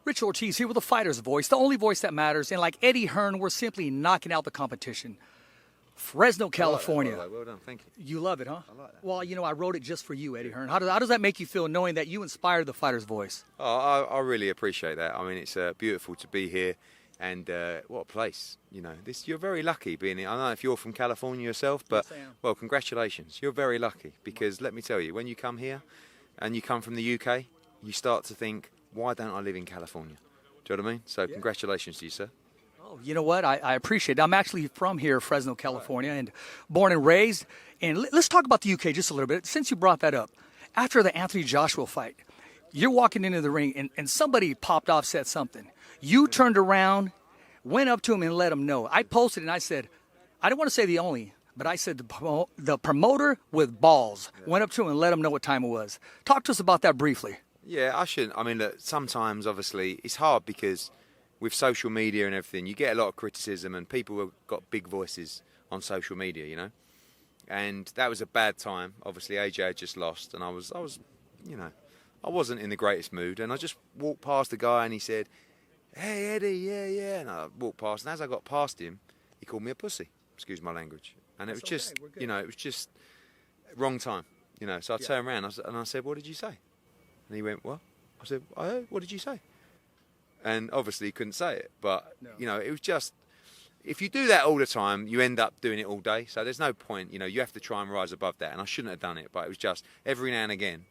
Rich Ortiz here with the fighter's voice, the only voice that matters. And like Eddie Hearn, we're simply knocking out the competition. Fresno, California. Well done, thank you. You love it, huh? I like that. Well, you know, I wrote it just for you, Eddie Hearn. How does that make you feel knowing that you inspired the fighter's voice? Oh, I really appreciate that. I mean, it's beautiful to be here, and what a place. You know, you're very lucky being here. I don't know if you're from California yourself, but Yes, I am. well, congratulations. You're very lucky because let me tell you, when you come here and you come from the UK, you start to think, why don't I live in California? Do you know what I mean? So congratulations to you, sir. Oh, you know what? I appreciate it. I'm actually from here, Fresno, California, and born and raised. And let's talk about the UK just a little bit, since you brought that up. After the Anthony Joshua fight, you're walking into the ring, and somebody popped off, said something. You turned around, went up to him, and let him know. I posted, and I said, I don't want to say the only, but I said the promoter with balls went up to him and let him know what time it was. Talk to us about that briefly. Yeah, I shouldn't. I mean, look, sometimes, obviously, it's hard because with social media and everything, you get a lot of criticism and people have got big voices on social media, you know. And that was a bad time. Obviously, AJ had just lost and I was, you know, I wasn't in the greatest mood. And I just walked past the guy and he said, "Hey, Eddie, yeah." And I walked past, and as I got past him, he called me a pussy, excuse my language. And it was just, you know, it was just wrong time, you know. So I turned around and I said, "What did you say?" And he went, "What?" I said, "I heard, what did you say?" And obviously he couldn't say it, but you know, it was just, if you do that all the time, you end up doing it all day. So there's no point, you know, you have to try and rise above that. And I shouldn't have done it, but it was just every now and again,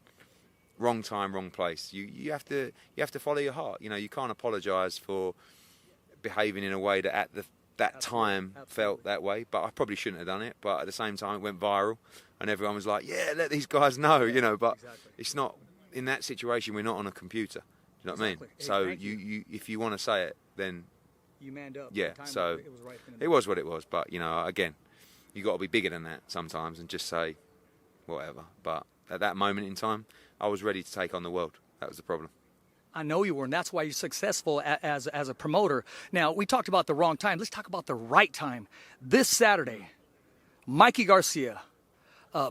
wrong time, wrong place. You have to follow your heart. You know, you can't apologise for behaving in a way that at that time felt that way. But I probably shouldn't have done it. But at the same time, it went viral, and everyone was like, "Yeah, let these guys know," you know. But it's not in that situation. We're not on a computer. You know what I mean? So you if you want to say it, then You manned up. yeah. So it was, right it was what it was. But you know, again, you got to be bigger than that sometimes and just say whatever. But at that moment in time, I was ready to take on the world. That was the problem. I know you were, and that's why you're successful as a promoter. Now, we talked about the wrong time. Let's talk about the right time. This Saturday, Mikey Garcia,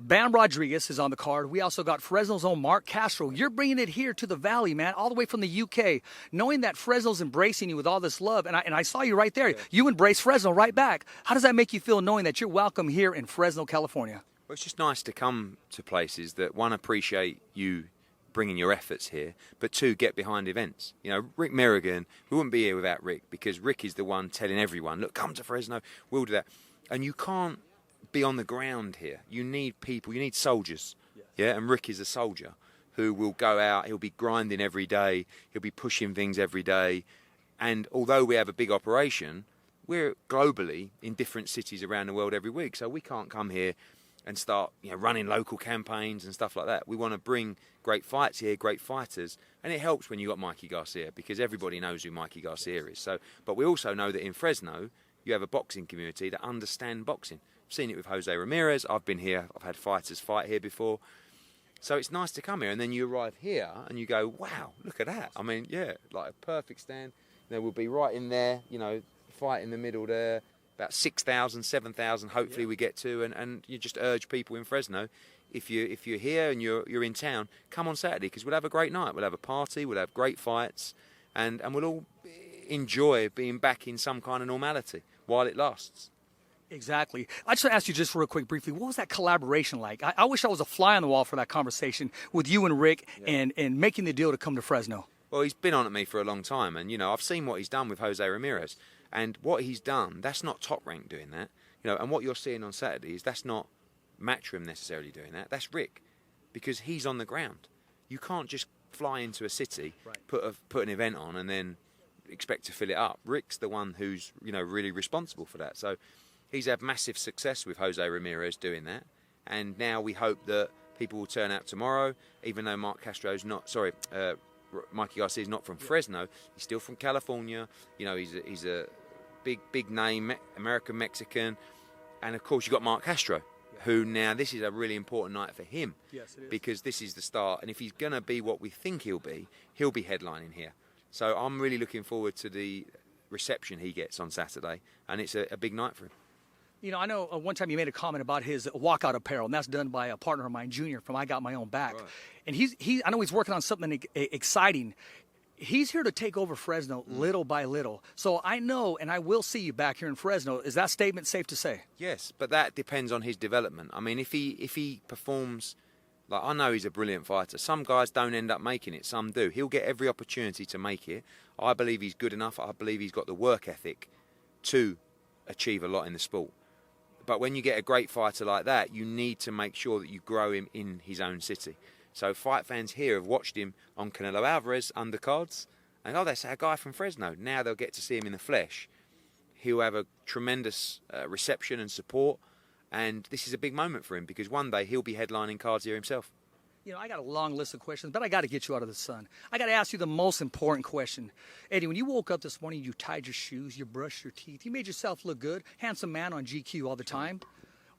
Bam Rodriguez is on the card. We also got Fresno's own Mark Castro. You're bringing it here to the Valley, man, all the way from the UK, knowing that Fresno's embracing you with all this love. And I saw you right there. Yeah. You embrace Fresno right back. How does that make you feel knowing that you're welcome here in Fresno, California? Well, it's just nice to come to places that, one, appreciate you bringing your efforts here, but two, get behind events. You know, Rick Merrigan, we wouldn't be here without Rick, because Rick is the one telling everyone, look, come to Fresno, we'll do that. And you can't be on the ground here. You need people, you need soldiers. Yeah, and Rick is a soldier who will go out, he'll be grinding every day, he'll be pushing things every day. And although we have a big operation, we're globally in different cities around the world every week, so we can't come here and start, you know, running local campaigns and stuff like that. We want to bring great fights here, great fighters, and it helps when you got Mikey Garcia, because everybody knows who Mikey Garcia is. So, but we also know that in Fresno, you have a boxing community that understand boxing. I've seen it with Jose Ramirez. I've been here. I've had fighters fight here before. So it's nice to come here, and then you arrive here and you go, wow, look at that. I mean, yeah, like a perfect stand. There will be right in there, you know, fight in the middle there. About 6,000, 7,000, hopefully we get to, and you just urge people in Fresno, if you're here and you're in town, come on Saturday, because we'll have a great night. We'll have a party, we'll have great fights, and we'll all enjoy being back in some kind of normality while it lasts. Exactly. I just want to ask you just real quick, briefly, what was that collaboration like? I wish I was a fly on the wall for that conversation with you and Rick and making the deal to come to Fresno. Well, he's been on at me for a long time, and, you know, I've seen what he's done with Jose Ramirez. And what he's done, that's not Top Rank doing that. You know, and what you're seeing on Saturdays, that's not Matchroom necessarily doing that. That's Rick, because he's on the ground. You can't just fly into a city, put an event on, and then expect to fill it up. Rick's the one who's, you know, really responsible for that. So he's had massive success with Jose Ramirez doing that. And now we hope that people will turn out tomorrow, even though Mikey Garcia is not from Fresno. He's still from California. You know, he's a big name, American Mexican, and of course you've got Mark Castro, who now this is a really important night for him. Yes, it is. Because this is the start, and if he's going to be what we think he'll be headlining here. So I'm really looking forward to the reception he gets on Saturday, and it's a big night for him. You know, I know one time you made a comment about his walkout apparel, and that's done by a partner of mine, Junior, from I Got My Own Back. Right. And I know he's working on something exciting. He's here to take over Fresno little by little. So I know, and I will see you back here in Fresno. Is that statement safe to say? Yes, but that depends on his development. I mean, if he performs, like, I know he's a brilliant fighter. Some guys don't end up making it, some do. He'll get every opportunity to make it. I believe he's good enough. I believe he's got the work ethic to achieve a lot in the sport. But when you get a great fighter like that, you need to make sure that you grow him in his own city. So fight fans here have watched him on Canelo Alvarez undercards, and that's our guy from Fresno. Now they'll get to see him in the flesh. He'll have a tremendous reception and support, and this is a big moment for him because one day he'll be headlining cards here himself. You know, I got a long list of questions, but I got to get you out of the sun. I got to ask you the most important question. Eddie, when you woke up this morning, you tied your shoes, you brushed your teeth, you made yourself look good, handsome man on GQ all the time.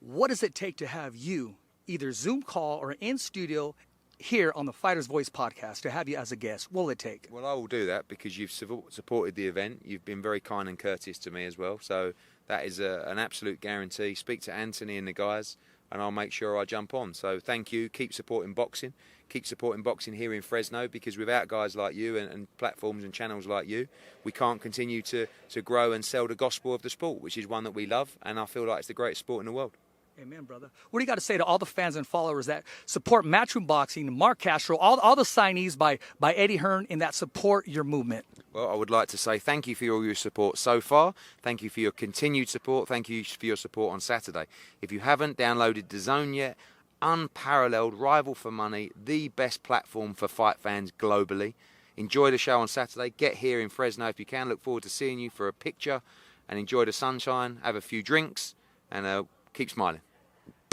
What does it take to have you, either Zoom call or in studio, here on the Fighter's Voice podcast, to have you as a guest? What will it take? Well, I will do that because you've supported the event. You've been very kind and courteous to me as well. So that is an absolute guarantee. Speak to Anthony and the guys, and I'll make sure I jump on. So thank you. Keep supporting boxing. Keep supporting boxing here in Fresno, because without guys like you and platforms and channels like you, we can't continue to grow and sell the gospel of the sport, which is one that we love, and I feel like it's the greatest sport in the world. Amen, brother. What do you got to say to all the fans and followers that support Matchroom Boxing, Mark Castro, all the signees by Eddie Hearn, in that support your movement? Well, I would like to say thank you for all your support so far. Thank you for your continued support. Thank you for your support on Saturday. If you haven't downloaded DAZN yet, unparalleled, rival for money, the best platform for fight fans globally. Enjoy the show on Saturday. Get here in Fresno if you can. Look forward to seeing you for a picture, and enjoy the sunshine, have a few drinks, and keep smiling.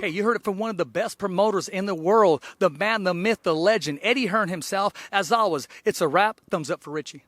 Hey, you heard it from one of the best promoters in the world, the man, the myth, the legend, Eddie Hearn himself. As always, it's a wrap. Thumbs up for Richie.